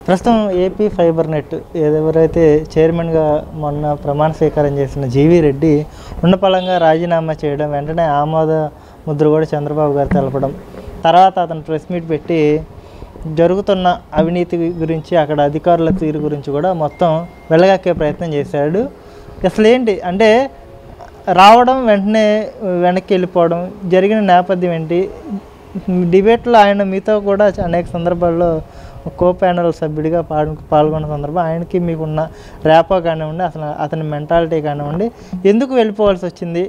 ప్రస్తుతం AP fibre net ఎవరైతే చైర్మన్గా మొన్న ప్రమాణ స్వీకారం చేసిన జీవీ రెడ్డి ఉన్నపళంగా రాజీనామా చేయడం, వెంటనే ఆమోద ముద్ర కూడా చంద్రబాబు గారు తెలపడం, తర్వాత అతను ప్రెస్ మీట్ పెట్టి జరుగుతున్న అవినీతి గురించి, అక్కడ అధికారుల తీరు గురించి కూడా మొత్తం వెళ్ళగక్కే ప్రయత్నం చేశాడు. అసలు ఏంటి అంటే రావడం వెంటనే వెనక్కి వెళ్ళిపోవడం జరిగిన నేపథ్యం ఏంటి? డిబేట్లో ఆయన మీతో కూడా అనేక సందర్భాల్లో కో ప్యానల్ సభ్యుడిగా పాల్గొన్న సందర్భం, ఆయనకి మీకున్న ర్యాపో కానివ్వండి, అసలు అతని మెంటాలిటీ కానివ్వండి, ఎందుకు వెళ్ళిపోవాల్సి వచ్చింది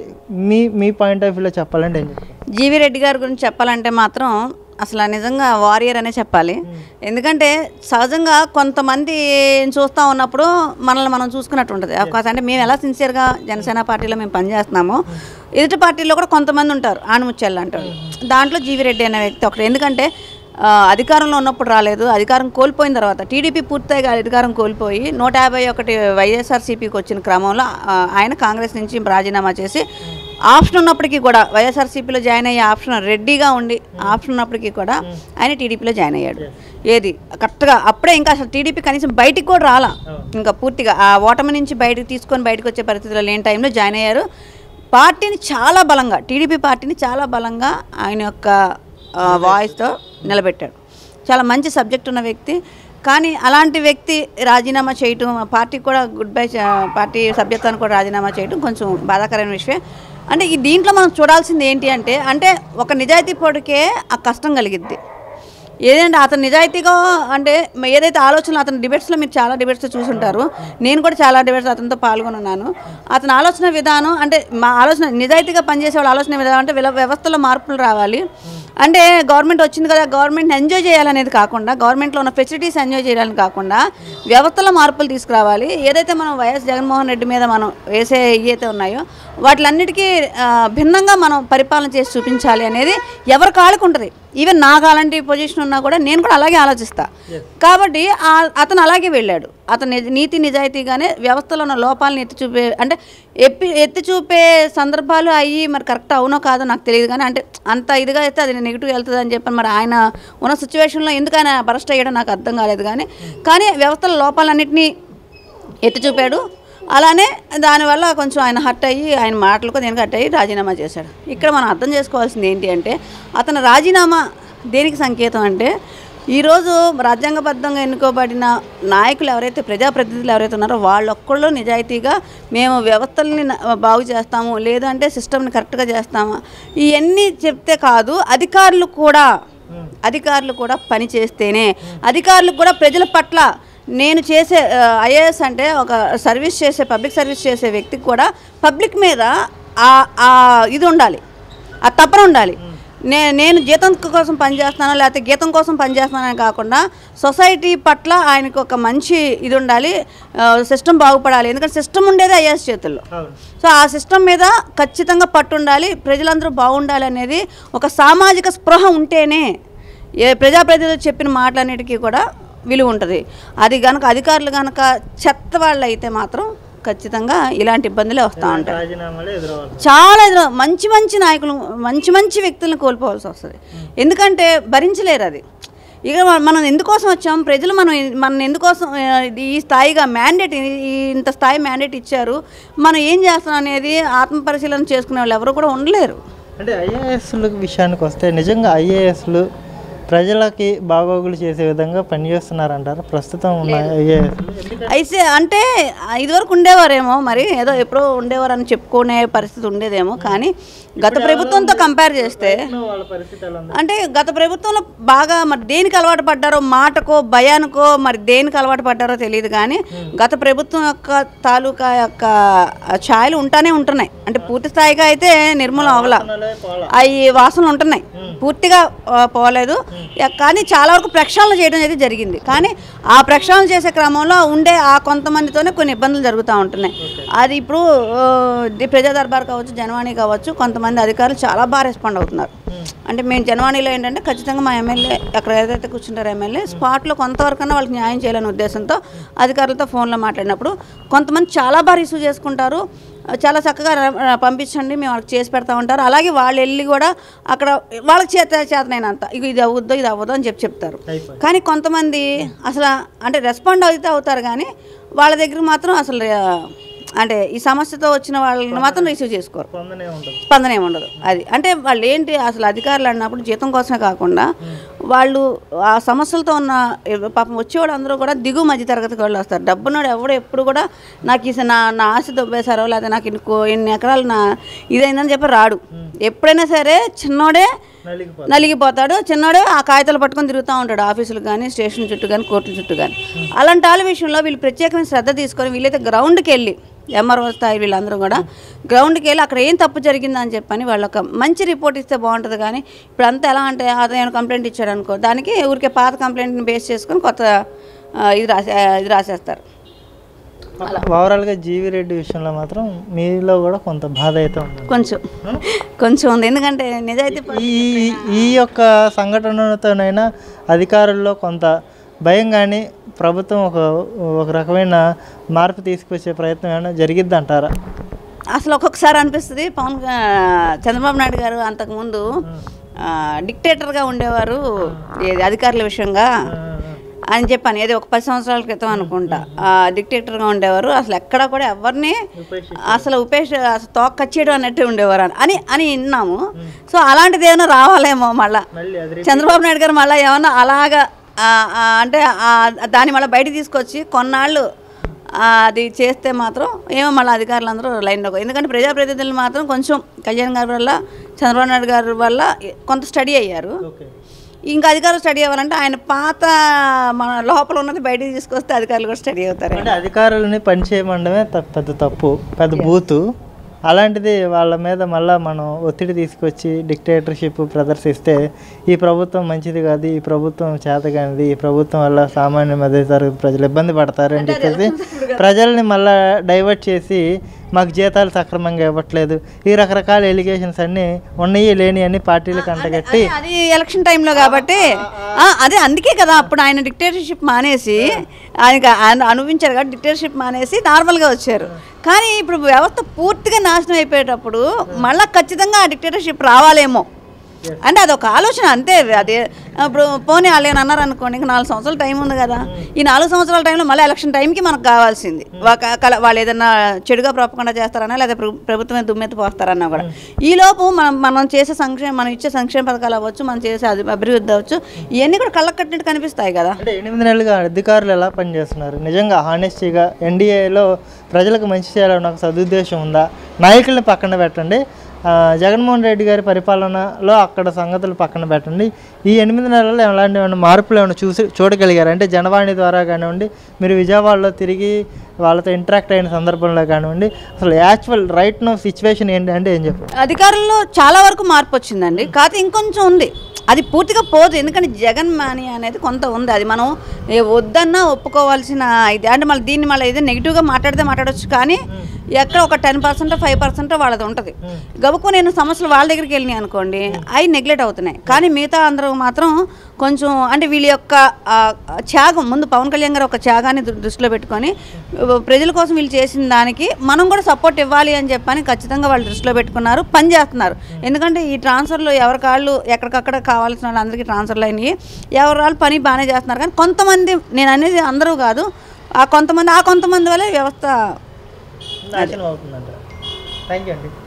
మీ పాయింట్ ఆఫ్ వ్యూలో చెప్పాలంటే ఏం చెప్తారు? జీవీ రెడ్డి గారి గురించి చెప్పాలంటే మాత్రం అసలు నిజంగా వారియర్ అనే చెప్పాలి. ఎందుకంటే సహజంగా కొంతమంది చూస్తూ ఉన్నప్పుడు మనల్ని మనం చూసుకున్నట్టు ఉంటుంది. అవకాశం అంటే మేము ఎలా సిన్సియర్గా జనసేన పార్టీలో మేము పనిచేస్తున్నామో, ఎదుటి పార్టీలో కూడా కొంతమంది ఉంటారు ఆణిముత్యాలు అంటారు. దాంట్లో జీవీ రెడ్డి అనే వ్యక్తి ఒకటి. ఎందుకంటే అధికారంలో ఉన్నప్పుడు రాలేదు, అధికారం కోల్పోయిన తర్వాత టీడీపీ పూర్తిగా అధికారం కోల్పోయి 151 వైఎస్ఆర్సీపీకి వచ్చిన క్రమంలో ఆయన కాంగ్రెస్ నుంచి రాజీనామా చేసి ఆప్షన్ ఉన్నప్పటికీ కూడా వైఎస్ఆర్సీపీలో జాయిన్ అయ్యే ఆప్షన్ రెడీగా ఉండి ఆప్షన్ ఉన్నప్పటికీ కూడా ఆయన టీడీపీలో జాయిన్ అయ్యాడు. ఏది కరెక్ట్గా అప్పుడే ఇంకా అసలు టీడీపీ కనీసం బయటికి కూడా రాలా, ఇంకా పూర్తిగా ఆ ఓటమి నుంచి బయటకు వచ్చే పరిస్థితిలో లేని టైంలో జాయిన్ అయ్యారు. పార్టీని చాలా బలంగా, టీడీపీ పార్టీని చాలా బలంగా ఆయన యొక్క వాయిస్తో నిలబెట్టాడు. చాలా మంచి సబ్జెక్ట్ ఉన్న వ్యక్తి. కానీ అలాంటి వ్యక్తి రాజీనామా చేయటం, పార్టీకి కూడా గుడ్ బై, పార్టీ సభ్యత్వాన్ని కూడా రాజీనామా చేయటం కొంచెం బాధాకరమైన విషయం. అంటే ఈ దీంట్లో మనం చూడాల్సింది ఏంటి అంటే ఒక నిజాయితీ పడికే ఆ కష్టం కలిగిద్ది. ఏదంటే అతను నిజాయితీగా అంటే ఏదైతే ఆలోచనలు అతని డిబేట్స్లో మీరు చాలా డిబేట్స్ చూసుంటారు, నేను కూడా చాలా డిబేట్స్ అతనితో పాల్గొని ఉన్నాను. అతని ఆలోచన విధానం అంటే మా ఆలోచన నిజాయితీగా పనిచేసే వాళ్ళ ఆలోచన విధానం అంటే వ్యవస్థలో మార్పులు రావాలి. అంటే గవర్నమెంట్ వచ్చింది కదా, గవర్నమెంట్ని ఎంజాయ్ చేయాలనేది కాకుండా, గవర్నమెంట్లో ఉన్న ఫెసిలిటీస్ ఎంజాయ్ చేయాలని కాకుండా వ్యవస్థలో మార్పులు తీసుకురావాలి. ఏదైతే మనం వైఎస్ జగన్మోహన్ రెడ్డి మీద మనం వేసే ఏవైతే ఉన్నాయో వాటిలన్నిటికీ భిన్నంగా మనం పరిపాలన చేసి చూపించాలి అనేది ఎవరి కాళ్ళకు ఉంటుంది. ఈవెన్ నాకు అలాంటి పొజిషన్ ఉన్నా కూడా నేను కూడా అలాగే ఆలోచిస్తా. కాబట్టి అతను అలాగే వెళ్ళాడు. అతను నీతి నిజాయితీగానే వ్యవస్థలో ఉన్న లోపాలను ఎత్తి చూపే సందర్భాలు అయ్యి మరి కరెక్ట్ అవునో కాదో నాకు తెలియదు. కానీ అంటే అంత ఇదిగా అయితే అది నెగిటివ్ వెళ్తుంది అని చెప్పి మరి ఆయన ఉన్న సిచ్యువేషన్లో ఎందుకు ఆయన బరస్ట్ అయ్యాడో నాకు అర్థం కాలేదు. కానీ వ్యవస్థల లోపాలన్నింటినీ ఎత్తి చూపాడు. అలానే దానివల్ల కొంచెం ఆయన హర్ట్ అయ్యి, ఆయన మాటలకు దేనికి హర్ట్ అయ్యి రాజీనామా చేశాడు. ఇక్కడ మనం అర్థం చేసుకోవాల్సింది ఏంటి అంటే అతను రాజీనామా దేనికి సంకేతం అంటే ఈరోజు రాజ్యాంగబద్ధంగా ఎన్నుకోబడిన నాయకులు ఎవరైతే, ప్రజాప్రతినిధులు ఎవరైతే ఉన్నారో వాళ్ళొక్కళ్ళు నిజాయితీగా మేము వ్యవస్థల్ని బాగు చేస్తాము, లేదంటే సిస్టమ్ని కరెక్ట్గా చేస్తాము ఇవన్నీ చెప్తే కాదు, అధికారులు కూడా పని చేస్తేనే, అధికారులకు కూడా ప్రజల పట్ల నేను చేసే ఐఏఎస్ అంటే ఒక సర్వీస్ చేసే, పబ్లిక్ సర్వీస్ చేసే వ్యక్తికి కూడా పబ్లిక్ మీద ఇది ఉండాలి, ఆ తపన ఉండాలి. నేను జీతం కోసం పనిచేస్తాను లేకపోతే గీతం కోసం పనిచేస్తానని కాకుండా సొసైటీ పట్ల ఆయనకు ఒక మంచి ఇది ఉండాలి, సిస్టమ్ బాగుపడాలి. ఎందుకంటే సిస్టమ్ ఉండేది ఐఏఎస్ చేతుల్లో. సో ఆ సిస్టమ్ మీద ఖచ్చితంగా పట్టు ఉండాలి, ప్రజలందరూ బాగుండాలి అనేది ఒక సామాజిక స్పృహ ఉంటేనే ప్రజాప్రతినిధులు చెప్పిన మాటలన్నిటికీ కూడా విలువ ఉంటుంది. అది కనుక అధికారులు కనుక చెత్త వాళ్ళు అయితే మాత్రం ఖచ్చితంగా ఇలాంటి ఇబ్బందులే వస్తూ ఉంటాయి. చాలా మంచి నాయకులు, మంచి వ్యక్తులను కోల్పోవాల్సి వస్తుంది. ఎందుకంటే భరించలేరు అది. ఇక మనం ఎందుకోసం వచ్చాం, ప్రజలు మనం ఎందుకోసం ఈ స్థాయిగా ఇంత స్థాయి మ్యాండేట్ ఇచ్చారు, మనం ఏం చేస్తున్నాం అనేది ఆత్మపరిశీలన చేసుకునే వాళ్ళు ఎవరు కూడా ఉండలేరు. అంటే ఐఏఎస్ల విషయానికి వస్తే నిజంగా ఐఏఎస్లు ప్రజలకి బాగోగులు చేసే విధంగా పనిచేస్తున్నారంటారు ప్రస్తుతం ఉన్న అయితే? అంటే ఇదివరకు ఉండేవారేమో, మరి ఏదో ఎప్పుడో ఉండేవారని చెప్పుకునే పరిస్థితి ఉండేదేమో. కానీ గత ప్రభుత్వంతో కంపేర్ చేస్తే అంటే గత ప్రభుత్వంలో బాగా మరి దేనికి అలవాటు పడ్డారో, మాటకో భయానికో మరి దేనికి అలవాటు పడ్డారో తెలియదు. కానీ గత ప్రభుత్వం యొక్క తాలూకా యొక్క ఛాయలు ఉంటున్నాయి. అంటే పూర్తి స్థాయిగా అయితే నిర్మూలన అవ్వలా, అవి వాసనలు ఉంటున్నాయి, పూర్తిగా పోలేదు. కానీ చాలా వరకు ప్రక్షాళన చేయడం అయితే జరిగింది. కానీ ఆ ప్రక్షాళన చేసే క్రమంలో ఉండే ఆ కొంతమందితోనే కొన్ని ఇబ్బందులు జరుగుతూ ఉంటున్నాయి. అది ఇప్పుడు ప్రజా దర్బార్ కావచ్చు, జనవాణి కావచ్చు, కొంతమంది అధికారులు చాలా బాగా రెస్పాండ్ అవుతున్నారు. అంటే మేము జనవాణిలో ఏంటంటే ఖచ్చితంగా మా ఎమ్మెల్యే అక్కడ ఏదైతే కూర్చుంటారో ఎమ్మెల్యే స్పాట్లో కొంతవరకన్నా వాళ్ళకి న్యాయం చేయాలనే ఉద్దేశంతో అధికారులతో ఫోన్లో మాట్లాడినప్పుడు కొంతమంది చాలా బాగా రిసీవ్ చేసుకుంటారు, చాలా చక్కగా పంపించండి మేము వాళ్ళకి చేసి పెడతా ఉంటారు. అలాగే వాళ్ళు వెళ్ళి కూడా అక్కడ వాళ్ళకి చేతనైనంత ఇది అవ్వద్దు అని చెప్తారు. కానీ కొంతమంది అసలు అంటే రెస్పాండ్ అయితే అవుతారు, కానీ వాళ్ళ దగ్గర మాత్రం అసలు అంటే ఈ సమస్యతో వచ్చిన వాళ్ళని మాత్రం రిసీవ్ చేసుకోరు, స్పందన ఏముండదు. అది అంటే వాళ్ళు ఏంటి అసలు అధికారులు అన్నప్పుడు జీతం కోసమే కాకుండా వాళ్ళు ఆ సమస్యలతో ఉన్న పాపం వచ్చేవాళ్ళు అందరూ కూడా దిగు మధ్య తరగతికి వాళ్ళు వస్తారు. డబ్బున్నాడు ఎవడు ఎప్పుడు కూడా నాకు నా ఆశ దొబ్బేశారో లేదా నాకు ఇన్ని ఎకరాలు ఇదైందని చెప్పి రాడు. ఎప్పుడైనా సరే చిన్నోడే నలిగిపోతాడు, చిన్నోడే ఆ కాగితాలు పట్టుకొని తిరుగుతూ ఉంటాడు ఆఫీసులు కానీ స్టేషన్ చుట్టూ కానీ కోర్టుల చుట్టూ కానీ. అలాంటి వాళ్ళ విషయంలో వీళ్ళు ప్రత్యేకమైన శ్రద్ధ తీసుకొని వీళ్ళైతే గ్రౌండ్కి వెళ్ళి ఎంఆర్ఓ స్థాయి వీళ్ళందరూ కూడా గ్రౌండ్కి వెళ్ళి అక్కడ ఏం తప్పు జరిగిందని చెప్పని వాళ్ళు ఒక మంచి రిపోర్ట్ ఇస్తే బాగుంటుంది. కానీ ఇప్పుడు అంతా ఎలా అంటే అతను కంప్లైంట్ ఇచ్చాడు అనుకో, దానికి ఊరికే పాత కంప్లైంట్ని బేస్ చేసుకొని కొత్త ఇది రాసేస్తారు. ఓవరాల్గా జీవి రెడ్డి విషయంలో మాత్రం మీలో కూడా కొంత బాధ అయితే ఉంది, కొంచెం ఉంది. ఎందుకంటే నిజాయితీ ఈ యొక్క సంఘటనతోనైనా అధికారుల్లో కొంత భయం కానీ ప్రభుత్వం ఒక రకమైన మార్పు తీసుకొచ్చే ప్రయత్నం ఏమైనా జరిగిద్ది అంటారా? అసలు ఒక్కొక్కసారి అనిపిస్తుంది చంద్రబాబు నాయుడు గారు అంతకుముందు డిక్టేటర్గా ఉండేవారు అధికారుల విషయంగా అని చెప్పాను, ఏదో ఒక 10 సంవత్సరాల క్రితం అనుకుంటా డిక్టేటర్గా ఉండేవారు. అసలు ఎక్కడ కూడా ఎవరిని అసలు అసలు తోక కచ్చేయడం అన్నట్టు ఉండేవారు అని విన్నాము. సో అలాంటిది ఏమైనా రావాలేమో మళ్ళీ చంద్రబాబు నాయుడు గారు మళ్ళీ ఏమన్నా అలాగా అంటే దాన్ని మళ్ళీ బయట తీసుకొచ్చి కొన్నాళ్ళు అది చేస్తే మాత్రం ఏమో మళ్ళీ అధికారులు అందరూ లైన్లో. ఎందుకంటే ప్రజాప్రతినిధులు మాత్రం కొంచెం కళ్యాణ్ గారి వల్ల చంద్రబాబు నాయుడు గారి వల్ల కొంత స్టడీ అయ్యారు. ఇంకా అధికారులు స్టడీ అవ్వాలంటే ఆయన పాత మన లోపల ఉన్నది బయటికి తీసుకొస్తే అధికారులు కూడా స్టడీ అవుతారు. అంటే అధికారులని పని చేయమండమే పెద్ద తప్పు, పెద్ద బూతు. అలాంటిది వాళ్ళ మీద మళ్ళీ మనం ఒత్తిడి తీసుకొచ్చి డిక్టేటర్షిప్ ప్రదర్శిస్తే ఈ ప్రభుత్వం మంచిది కాదు, ఈ ప్రభుత్వం చేతగానిది, ఈ ప్రభుత్వం వల్ల సామాన్య మధ్యతరగతి ప్రజలు ఇబ్బంది పడతారు అని చెప్పేసి ప్రజల్ని మళ్ళీ డైవర్ట్ చేసి మాకు జీతాలు సక్రమంగా ఇవ్వట్లేదు, ఈ రకరకాల ఎలిగేషన్స్ అన్నీ ఉన్నాయి లేని అన్ని పార్టీలకు అంటగట్టి అది ఎలక్షన్ టైంలో కాబట్టి అదే అందుకే కదా అప్పుడు ఆయన డిక్టేటర్షిప్ మానేసి ఆయన అనుభవించారు కాబట్టి డిక్టేటర్షిప్ మానేసి నార్మల్గా వచ్చారు. కానీ ఇప్పుడు వ్యవస్థ పూర్తిగా నాశనం అయిపోయేటప్పుడు మళ్ళీ ఖచ్చితంగా ఆ డిక్టేటర్షిప్ రావాలేమో అంటే అదొక ఆలోచన అంతే. అదే ఇప్పుడు పోనీ వాళ్ళు అన్నారు అనుకోండి, ఇంకా 4 సంవత్సరాల టైం ఉంది కదా, ఈ 4 సంవత్సరాల టైంలో మళ్ళీ ఎలక్షన్ టైంకి మనకు కావాల్సింది వాళ్ళు ఏదన్నా చెడుగా ప్రొపగండా చేస్తారన్నా లేదా ప్రభుత్వమే దుమ్మెత్తి పోస్తారన్నా కూడా ఈలోపు మనం చేసే మనం ఇచ్చే సంక్షేమ పథకాలు అవ్వచ్చు, మనం చేసే అభివృద్ధి అవ్వచ్చు, ఇవన్నీ కూడా కళ్ళకు కట్టినట్టు కనిపిస్తాయి కదా. అంటే 8 నెలలుగా అధికారులు ఎలా పనిచేస్తున్నారు? నిజంగా హానెస్టీగా ఎన్డీఏలో ప్రజలకు మంచి చేయాలన్న ఒక సదుద్దేశం ఉందా? నాయకుల్ని పక్కన పెట్టండి, జగన్మోహన్ రెడ్డి గారి పరిపాలనలో అక్కడ సంగతులు పక్కన పెట్టండి, ఈ 8 నెలల్లో ఎలాంటి మార్పులు ఏమైనా చూడగలిగారు? అంటే జనవాణి ద్వారా కానివ్వండి, మీరు విజయవాడలో తిరిగి వాళ్ళతో ఇంటరాక్ట్ అయిన సందర్భంలో కానివ్వండి, అసలు యాక్చువల్ రైట్ నో సిచ్యువేషన్ ఏంటి అంటే ఏం చెప్పారు? అధికారుల్లో చాలా వరకు మార్పు వచ్చిందండి, కాకపోతే ఇంకొంచెం ఉంది, అది పూర్తిగా పోదు. ఎందుకంటే జగన్ మానియా అనేది కొంత ఉంది, అది మనం వద్దన్నా ఒప్పుకోవాల్సిన ఇది. అంటే మళ్ళీ దీన్ని మళ్ళీ ఏదో నెగిటివ్గా మాట్లాడవచ్చు, కానీ ఎక్కడ ఒక 10% 5% వాళ్ళది ఉంటుంది. గబుకు నేను సమస్యలు వాళ్ళ దగ్గరికి వెళ్ళినాయి అనుకోండి, అవి నెగ్లెక్ట్ అవుతున్నాయి. కానీ మిగతా అందరూ మాత్రం కొంచెం అంటే వీళ్ళ యొక్క త్యాగం, ముందు పవన్ కళ్యాణ్ గారు ఒక త్యాగాన్ని దృష్టిలో పెట్టుకొని ప్రజల కోసం వీళ్ళు చేసిన దానికి మనం కూడా సపోర్ట్ ఇవ్వాలి అని చెప్పని ఖచ్చితంగా వాళ్ళు దృష్టిలో పెట్టుకున్నారు, పని చేస్తున్నారు. ఎందుకంటే ఈ ట్రాన్స్ఫర్లు ఎవరి కాళ్ళు ఎక్కడికక్కడ కావాల్సిన వాళ్ళందరికీ ట్రాన్స్ఫర్లు అయినాయి, ఎవరి వాళ్ళు పని బాగానే చేస్తున్నారు. కానీ కొంతమంది, నేను అనేది అందరూ కాదు, ఆ కొంతమంది వల్ల వ్యవస్థ నాశనం అవుతుందంట. థ్యాంక్ యూ అండి.